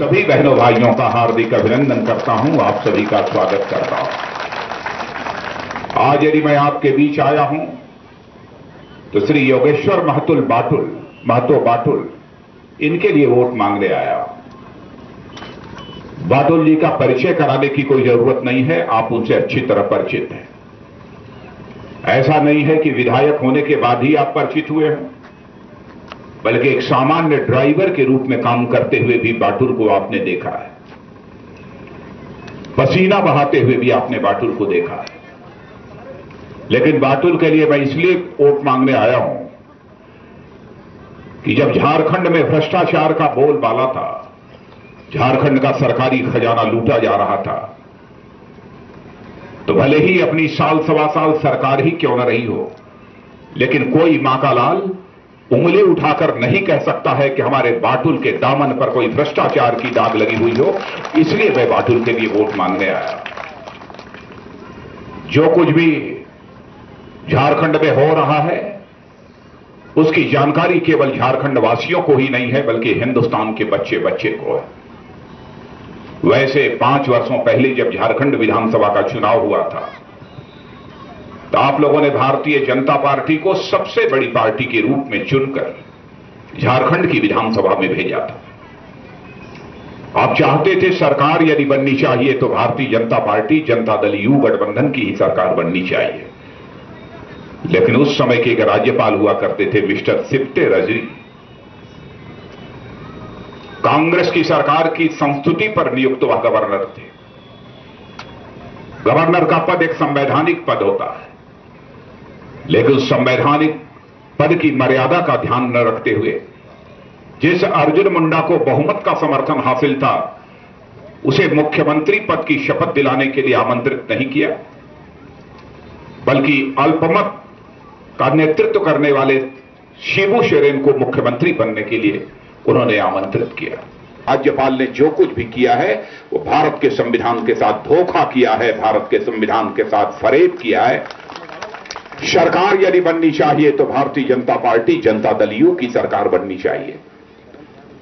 सभी बहनों भाइयों का हार्दिक अभिनंदन करता हूं, आप सभी का स्वागत करता हूं। आज यदि मैं आपके बीच आया हूं तो श्री योगेश्वर महतो बाटुल इनके लिए वोट मांगने आया। बाटुल जी का परिचय कराने की कोई जरूरत नहीं है, आप उनसे अच्छी तरह परिचित हैं। ऐसा नहीं है कि विधायक होने के बाद ही आप परिचित हुए हैं, बल्कि एक सामान्य ड्राइवर के रूप में काम करते हुए भी बाटुल को आपने देखा है, पसीना बहाते हुए भी आपने बाटुल को देखा है। लेकिन बाटुल के लिए मैं इसलिए वोट मांगने आया हूं कि जब झारखंड में भ्रष्टाचार का बोलबाला था, झारखंड का सरकारी खजाना लूटा जा रहा था, तो भले ही अपनी साल सवा साल सरकार ही क्यों न रही हो, लेकिन कोई मां का लाल उंगली उठाकर नहीं कह सकता है कि हमारे बाटुल के दामन पर कोई भ्रष्टाचार की दाग लगी हुई हो। इसलिए मैं बाटुल के लिए वोट मांगने आया। जो कुछ भी झारखंड में हो रहा है उसकी जानकारी केवल झारखंड वासियों को ही नहीं है, बल्कि हिंदुस्तान के बच्चे बच्चे को है। वैसे 5 वर्षों पहले जब झारखंड विधानसभा का चुनाव हुआ था तो आप लोगों ने भारतीय जनता पार्टी को सबसे बड़ी पार्टी के रूप में चुनकर झारखंड की विधानसभा में भेजा था। आप चाहते थे सरकार यदि बननी चाहिए तो भारतीय जनता पार्टी जनता दल यू गठबंधन की ही सरकार बननी चाहिए। लेकिन उस समय के एक राज्यपाल हुआ करते थे मिस्टर सिप्टे रजनी, कांग्रेस की सरकार की संस्तुति पर नियुक्त वह गवर्नर थे। गवर्नर का पद एक संवैधानिक पद होता है, लेकिन उस संवैधानिक पद की मर्यादा का ध्यान न रखते हुए जिस अर्जुन मुंडा को बहुमत का समर्थन हासिल था उसे मुख्यमंत्री पद की शपथ दिलाने के लिए आमंत्रित नहीं किया, बल्कि अल्पमत का नेतृत्व करने वाले शिबू सोरेन को मुख्यमंत्री बनने के लिए उन्होंने आमंत्रित किया। राज्यपाल ने जो कुछ भी किया है वो भारत के संविधान के साथ धोखा किया है, भारत के संविधान के साथ फरेब किया है। सरकार यदि बननी चाहिए तो भारतीय जनता पार्टी जनता दल यू की सरकार बननी चाहिए,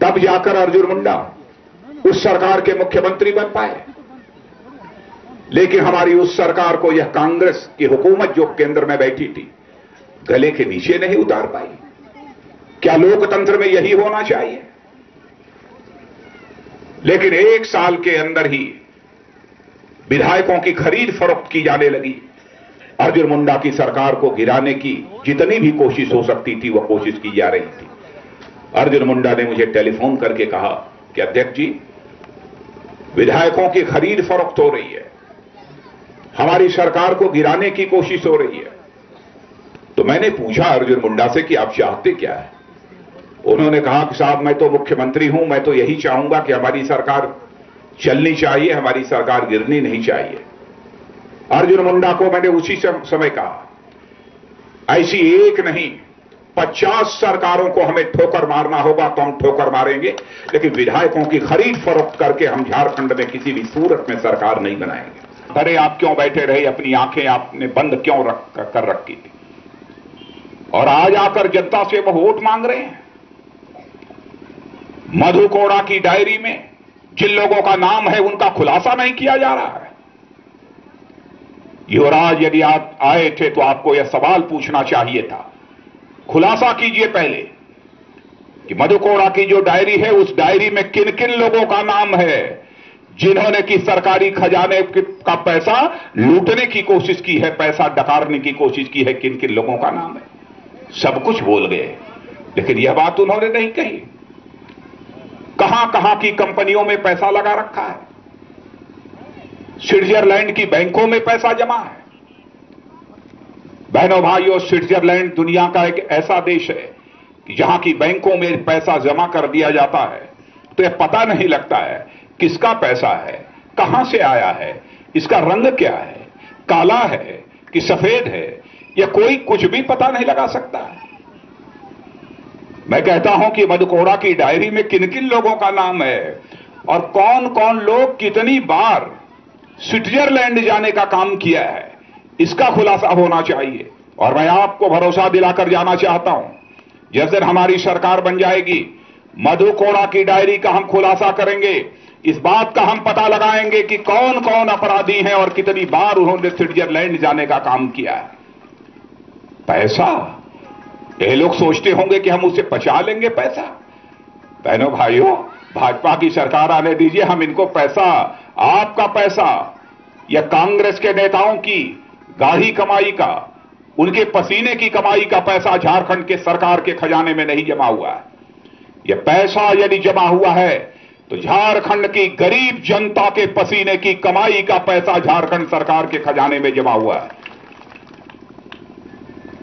तब जाकर अर्जुन मुंडा उस सरकार के मुख्यमंत्री बन पाए। लेकिन हमारी उस सरकार को यह कांग्रेस की हुकूमत जो केंद्र में बैठी थी गले के नीचे नहीं उतार पाई। क्या लोकतंत्र में यही होना चाहिए? लेकिन 1 साल के अंदर ही विधायकों की खरीद फरोख्त की जाने लगी। अर्जुन मुंडा की सरकार को गिराने की जितनी भी कोशिश हो सकती थी वह कोशिश की जा रही थी। अर्जुन मुंडा ने मुझे टेलीफोन करके कहा कि अध्यक्ष जी, विधायकों की खरीद फरोख्त हो रही है, हमारी सरकार को गिराने की कोशिश हो रही है। तो मैंने पूछा अर्जुन मुंडा से कि आप चाहते क्या है? उन्होंने कहा कि साहब मैं तो मुख्यमंत्री हूं, मैं तो यही चाहूंगा कि हमारी सरकार चलनी चाहिए, हमारी सरकार गिरनी नहीं चाहिए। अर्जुन मुंडा को मैंने उसी समय कहा, ऐसी एक नहीं 50 सरकारों को हमें ठोकर मारना होगा तो हम ठोकर मारेंगे, लेकिन विधायकों की खरीद फरोख्त करके हम झारखंड में किसी भी सूरत में सरकार नहीं बनाएंगे। अरे आप क्यों बैठे रहे? अपनी आंखें आपने बंद क्यों कर रखी थी? और आज आकर जनता से वो वोट मांग रहे हैं। मधु कोड़ा की डायरी में जिन लोगों का नाम है उनका खुलासा नहीं किया जा रहा है। युवराज, यदि आप आए थे तो आपको यह सवाल पूछना चाहिए था, खुलासा कीजिए पहले कि मधु कोड़ा की जो डायरी है उस डायरी में किन किन लोगों का नाम है जिन्होंने कि सरकारी खजाने का पैसा लूटने की कोशिश की है, पैसा डकारने की कोशिश की है, किन किन लोगों का नाम है। सब कुछ बोल गए, लेकिन यह बात उन्होंने नहीं कही कहां कहां की कंपनियों में पैसा लगा रखा है। स्विट्जरलैंड की बैंकों में पैसा जमा है। बहनों भाइयों, स्विट्जरलैंड दुनिया का एक ऐसा देश है कि जहां की बैंकों में पैसा जमा कर दिया जाता है तो यह पता नहीं लगता है किसका पैसा है, कहां से आया है, इसका रंग क्या है, काला है कि सफेद है, यह कोई कुछ भी पता नहीं लगा सकता है। मैं कहता हूं कि मधु कोड़ा की डायरी में किन किन लोगों का नाम है और कौन कौन लोग कितनी बार स्विट्जरलैंड जाने का काम किया है, इसका खुलासा होना चाहिए। और मैं आपको भरोसा दिलाकर जाना चाहता हूं, जिस दिन हमारी सरकार बन जाएगी मधु कोड़ा की डायरी का हम खुलासा करेंगे। इस बात का हम पता लगाएंगे कि कौन कौन अपराधी हैं और कितनी बार उन्होंने स्विट्जरलैंड जाने का काम किया है। पैसा, ये लोग सोचते होंगे कि हम उसे बचा लेंगे पैसा। बहनों भाइयों, भाजपा की सरकार आने दीजिए, हम इनको पैसा, आपका पैसा या कांग्रेस के नेताओं की गाढ़ी कमाई का, उनके पसीने की कमाई का पैसा झारखंड के सरकार के खजाने में नहीं जमा हुआ है। यह पैसा यदि जमा हुआ है तो झारखंड की गरीब जनता के पसीने की कमाई का पैसा झारखंड सरकार के खजाने में जमा हुआ है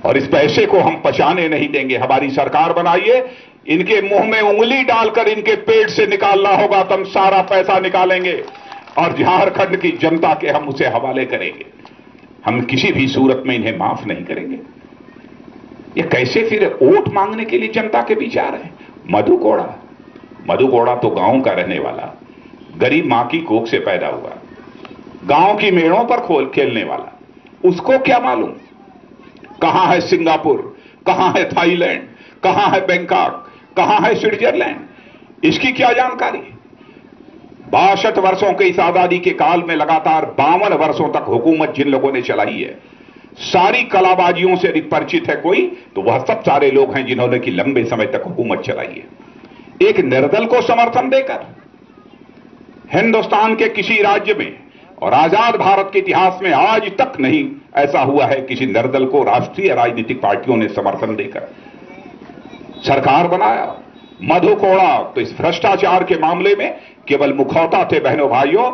और इस पैसे को हम पचाने नहीं देंगे। हमारी सरकार बनाइए, इनके मुंह में उंगली डालकर इनके पेट से निकालना होगा तो हम सारा पैसा निकालेंगे और झारखंड की जनता के हम उसे हवाले करेंगे। हम किसी भी सूरत में इन्हें माफ नहीं करेंगे। ये कैसे फिर वोट मांगने के लिए जनता के बीच आ रहे हैं? मधु कोड़ा तो गांव का रहने वाला, गरीब मां की कोख से पैदा हुआ, गांव की मेड़ों पर खेलने वाला, उसको क्या मालूम कहां है सिंगापुर, कहां है थाईलैंड, कहां है बैंकॉक, कहां है स्विट्जरलैंड? इसकी क्या जानकारी? 62 वर्षों के इस आजादी के काल में लगातार 52 वर्षों तक हुकूमत जिन लोगों ने चलाई है, सारी कलाबाजियों से यदि परिचित है कोई तो वह सब सारे लोग हैं जिन्होंने की लंबे समय तक हुकूमत चलाई है। एक निर्दल को समर्थन देकर हिंदुस्तान के किसी राज्य में और आजाद भारत के इतिहास में आज तक नहीं ऐसा हुआ है किसी निर्दल को राष्ट्रीय राजनीतिक पार्टियों ने समर्थन देकर सरकार बनाया। मधु कोड़ा तो इस भ्रष्टाचार के मामले में केवल मुखौटा थे। बहनों भाइयों,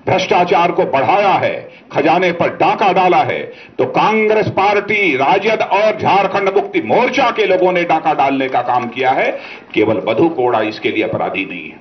भ्रष्टाचार को बढ़ाया है, खजाने पर डाका डाला है तो कांग्रेस पार्टी, राजद और झारखंड मुक्ति मोर्चा के लोगों ने डाका डालने का काम किया है। केवल मधु कोड़ा इसके लिए अपराधी नहीं है।